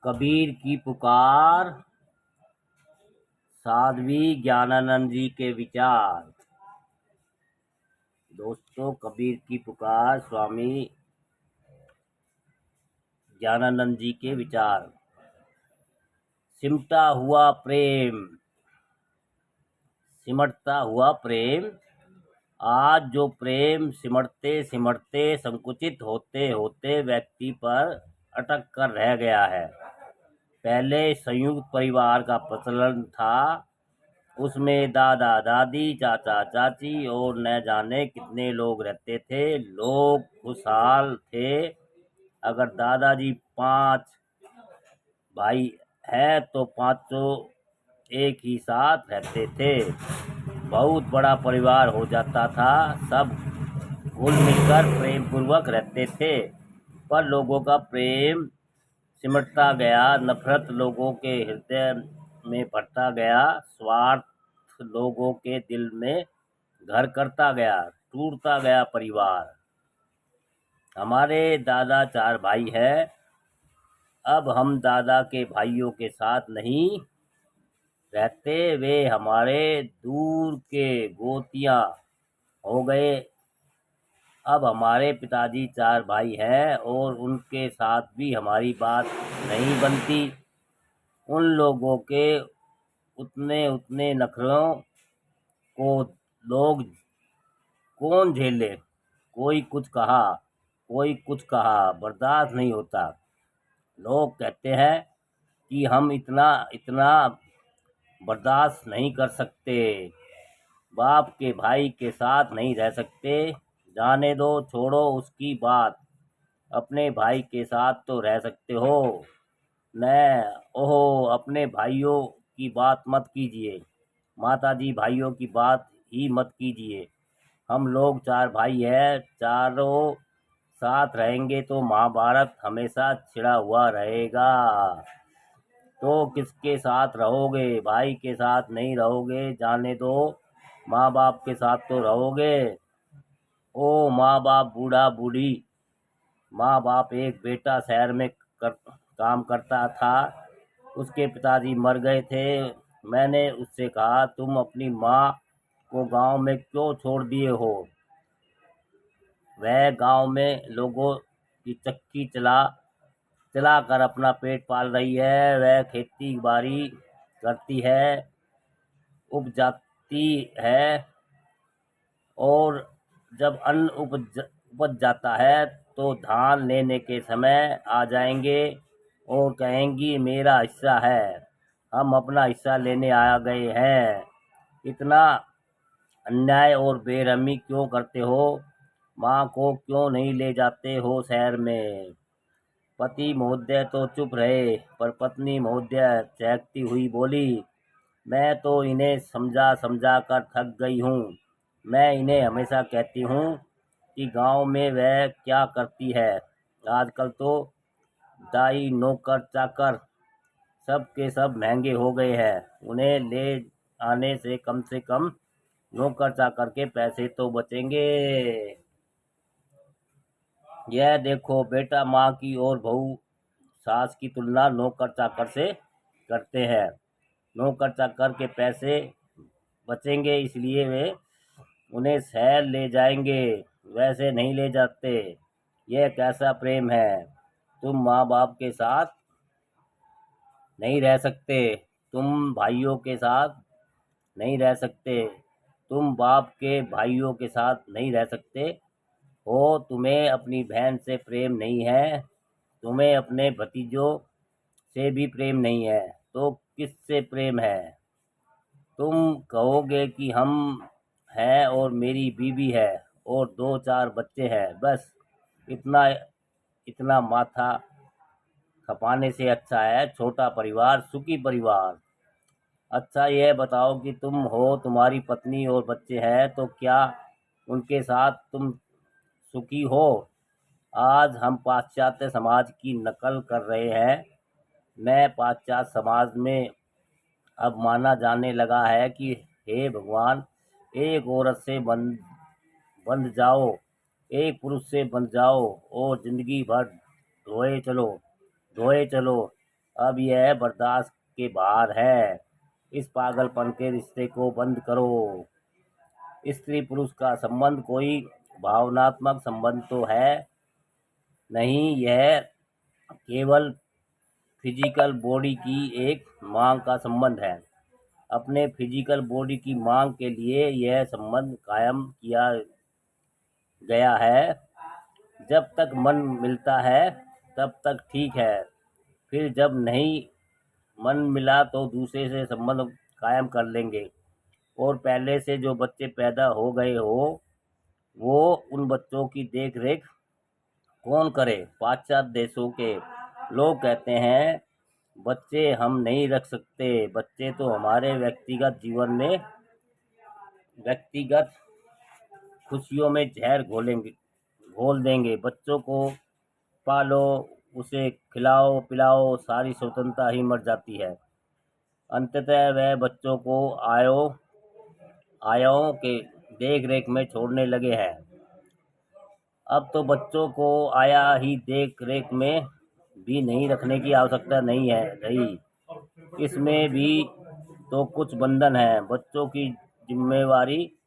कबीर की पुकार, साध्वी ज्ञानानंद जी के विचार। दोस्तों, कबीर की पुकार, स्वामी ज्ञानानंद जी के विचार। सिमटा हुआ प्रेम, सिमटता हुआ प्रेम। आज जो प्रेम सिमटते सिमटते संकुचित होते होते व्यक्ति पर अटक कर रह गया है। पहले संयुक्त परिवार का प्रचलन था, उसमें दादा दादी, चाचा चाची और न जाने कितने लोग रहते थे। लोग खुशहाल थे। अगर दादाजी 5 भाई है तो पांचों एक ही साथ रहते थे। बहुत बड़ा परिवार हो जाता था। सब घुल मिलकर प्रेम पूर्वक रहते थे। पर लोगों का प्रेम सिमटता गया, नफरत लोगों के हृदय में बढ़ता गया, स्वार्थ लोगों के दिल में घर करता गया, टूटता गया परिवार। हमारे दादा 4 भाई हैं। अब हम दादा के भाइयों के साथ नहीं रहते, वे हमारे दूर के गोतियां हो गए। अब हमारे पिताजी 4 भाई हैं और उनके साथ भी हमारी बात नहीं बनती। उन लोगों के उतने उतने नखरों को लोग कौन झेले। कोई कुछ कहा, कोई कुछ कहा, बर्दाश्त नहीं होता। लोग कहते हैं कि हम इतना इतना बर्दाश्त नहीं कर सकते। बाप के भाई के साथ नहीं रह सकते। जाने दो, छोड़ो उसकी बात। अपने भाई के साथ तो रह सकते हो न। ओहो, अपने भाइयों की बात मत कीजिए। माताजी भाइयों की बात ही मत कीजिए। हम लोग 4 भाई हैं, चारों साथ रहेंगे तो महाभारत हमेशा छिड़ा हुआ रहेगा। तो किसके साथ रहोगे? भाई के साथ नहीं रहोगे, जाने दो। माँ बाप के साथ तो रहोगे। ओ माँ बाप, बूढ़ा बूढ़ी। माँ बाप, एक बेटा शहर में काम करता था। उसके पिताजी मर गए थे। मैंने उससे कहा, तुम अपनी माँ को गांव में क्यों छोड़ दिए हो? वह गांव में लोगों की चक्की चला कर अपना पेट पाल रही है। वह खेती बाड़ी करती है, उपजाती है, और जब अन्न उपज जाता है तो धान लेने के समय आ जाएंगे और कहेंगी मेरा हिस्सा है, हम अपना हिस्सा लेने आ गए हैं। इतना अन्याय और बेरहमी क्यों करते हो? माँ को क्यों नहीं ले जाते हो शहर में? पति महोदय तो चुप रहे, पर पत्नी महोदय चहकती हुई बोली, मैं तो इन्हें समझा समझा कर थक गई हूँ। मैं इन्हें हमेशा कहती हूँ कि गांव में वह क्या करती है। आजकल तो दाई, नौकर, चाकर सब के सब महंगे हो गए हैं। उन्हें ले आने से कम नौकर चाकर के पैसे तो बचेंगे। यह देखो बेटा, माँ की और बहू सास की तुलना नौकर चाकर से करते हैं। नौकर चाकर के पैसे बचेंगे, इसलिए वे उन्हें शहर ले जाएंगे, वैसे नहीं ले जाते। यह कैसा प्रेम है? तुम माँ बाप के साथ नहीं रह सकते, तुम भाइयों के साथ नहीं रह सकते, तुम बाप के भाइयों के साथ नहीं रह सकते हो। तुम्हें अपनी बहन से प्रेम नहीं है, तुम्हें अपने भतीजों से भी प्रेम नहीं है, तो किससे प्रेम है? तुम कहोगे कि हम हैं और मेरी बीवी है और 2-4 बच्चे हैं, बस इतना इतना माथा खपाने से अच्छा है छोटा परिवार, सुखी परिवार। अच्छा, यह बताओ कि तुम हो, तुम्हारी पत्नी और बच्चे हैं, तो क्या उनके साथ तुम सुखी हो? आज हम पाश्चात्य समाज की नकल कर रहे हैं। मैं पाश्चात्य समाज में अब माना जाने लगा है कि हे भगवान, एक औरत से बंध जाओ, एक पुरुष से बंध जाओ और जिंदगी भर धोए चलो, धोए चलो। अब यह बर्दाश्त के बाहर है। इस पागलपन के रिश्ते को बंद करो। स्त्री पुरुष का संबंध कोई भावनात्मक संबंध तो है नहीं, यह केवल फिजिकल बॉडी की एक मांग का संबंध है। अपने फिजिकल बॉडी की मांग के लिए यह संबंध कायम किया गया है। जब तक मन मिलता है तब तक ठीक है, फिर जब नहीं मन मिला तो दूसरे से संबंध कायम कर लेंगे। और पहले से जो बच्चे पैदा हो गए हो वो उन बच्चों की देख रेख कौन करे? पाश्चात्य देशों के लोग कहते हैं बच्चे हम नहीं रख सकते, बच्चे तो हमारे व्यक्तिगत जीवन में व्यक्तिगत खुशियों में जहर घोल देंगे। बच्चों को पालो, उसे खिलाओ पिलाओ, सारी स्वतंत्रता ही मर जाती है। अंततः वह बच्चों को आयाओं के देख रेख में छोड़ने लगे हैं। अब तो बच्चों को आया ही देख रेख में भी नहीं रखने की आवश्यकता नहीं है रही। इसमें भी तो कुछ बंधन है। बच्चों की जिम्मेवारी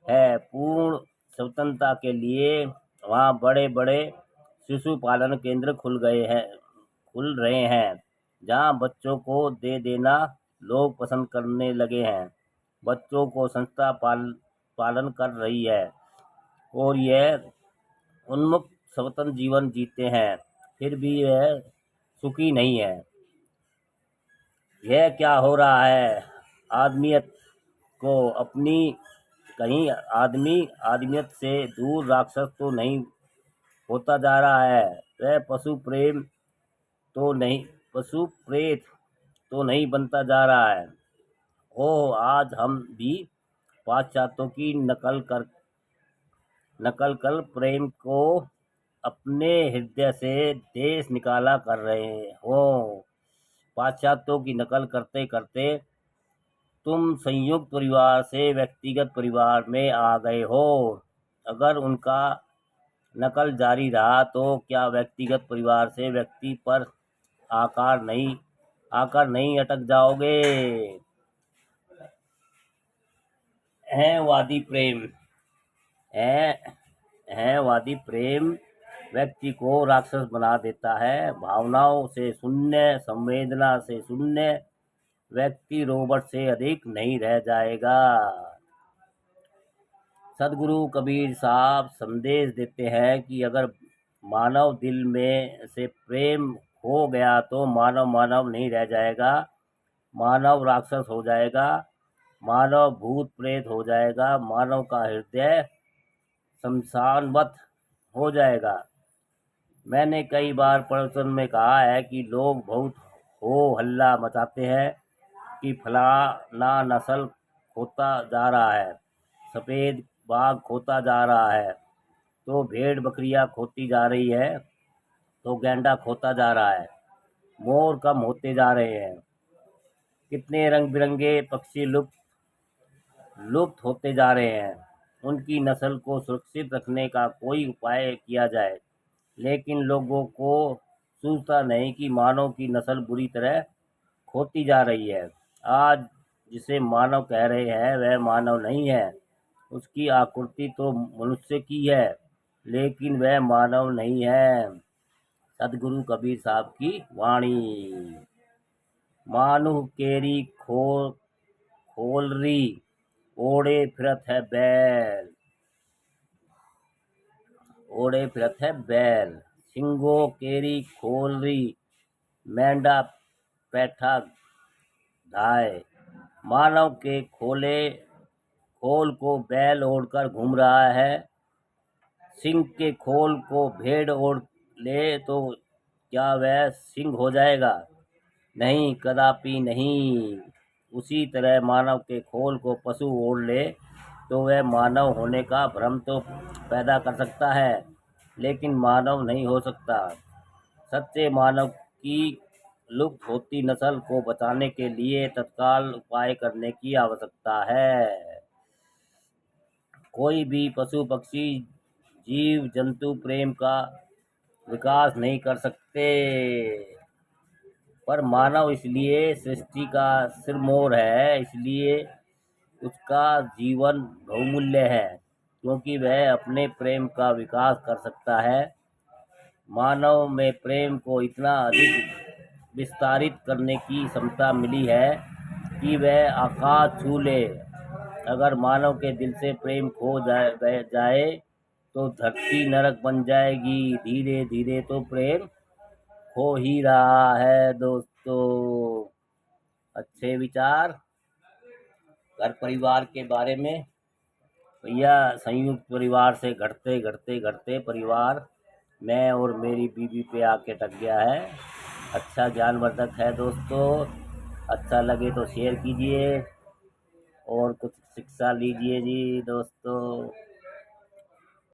है पूर्ण स्वतंत्रता के लिए। वहाँ बड़े बड़े शिशु पालन केंद्र खुल रहे हैं जहाँ बच्चों को दे देना लोग पसंद करने लगे हैं। बच्चों को संस्था पालन कर रही है और यह उन्मुक्त स्वतंत्र जीवन जीते हैं, फिर भी यह सुखी नहीं है। यह क्या हो रहा है? आदमियत को अपनी कहीं आदमियत से दूर राक्षस तो नहीं होता जा रहा है? वह पशु प्रेत तो नहीं बनता जा रहा है? ओह, आज हम भी पाश्चात्यों की नकल कर प्रेम को अपने हृदय से देश निकाला कर रहे हो। पाश्चात्यों की नकल करते करते तुम संयुक्त परिवार से व्यक्तिगत परिवार में आ गए हो। अगर उनका नकल जारी रहा तो क्या व्यक्तिगत परिवार से व्यक्ति पर आकर नहीं अटक जाओगे? वादी प्रेम व्यक्ति को राक्षस बना देता है। भावनाओं से शून्य, संवेदना से शून्य व्यक्ति रोबोट से अधिक नहीं रह जाएगा। सदगुरु कबीर साहब संदेश देते हैं कि अगर मानव दिल में से प्रेम खो गया तो मानव नहीं रह जाएगा। मानव राक्षस हो जाएगा, मानव भूत प्रेत हो जाएगा, मानव का हृदय शमशानवत हो जाएगा। मैंने कई बार प्रवचन में कहा है कि लोग बहुत हो हल्ला मचाते हैं कि फलाना नस्ल खोता जा रहा है, सफ़ेद बाघ खोता जा रहा है, तो भेड़ बकरियां खोती जा रही है, तो गैंडा खोता जा रहा है, मोर कम होते जा रहे हैं, कितने रंग बिरंगे पक्षी लुप्त होते जा रहे हैं। उनकी नस्ल को सुरक्षित रखने का कोई उपाय किया जाए, लेकिन लोगों को सूझता नहीं कि मानव की नस्ल बुरी तरह खोती जा रही है। आज जिसे मानव कह रहे हैं वह मानव नहीं है। उसकी आकृति तो मनुष्य की है, लेकिन वह मानव नहीं है। सदगुरु कबीर साहब की वाणी। मानुह केरी खोलरी, ओढ़े फिरत है बैल। सिंगो केरी खोलरी, मेंढा पैठा धाय। मानव के खोल को बैल ओढ़कर घूम रहा है। सिंह के खोल को भेड़ ओढ़ ले तो क्या वह सिंह हो जाएगा? नहीं, कदापि नहीं। उसी तरह मानव के खोल को पशु ओढ़ ले तो वह मानव होने का भ्रम तो पैदा कर सकता है, लेकिन मानव नहीं हो सकता। सच्चे मानव की लुप्त होती नस्ल को बचाने के लिए तत्काल उपाय करने की आवश्यकता है। कोई भी पशु पक्षी जीव जंतु प्रेम का विकास नहीं कर सकते। पर मानव इसलिए सृष्टि का सिरमौर है, इसलिए उसका जीवन बहुमूल्य है, क्योंकि वह अपने प्रेम का विकास कर सकता है। मानव में प्रेम को इतना अधिक विस्तारित करने की क्षमता मिली है कि वह आकाश छू ले। अगर मानव के दिल से प्रेम खो जाए तो धरती नरक बन जाएगी। धीरे धीरे तो प्रेम हो ही रहा है दोस्तों। अच्छे विचार घर परिवार के बारे में। भैया संयुक्त परिवार से घटते घटते घटते परिवार मैं और मेरी बीवी पे आके टक गया है। अच्छा ज्ञानवर्धक है दोस्तों। अच्छा लगे तो शेयर कीजिए और कुछ शिक्षा लीजिए जी दोस्तों।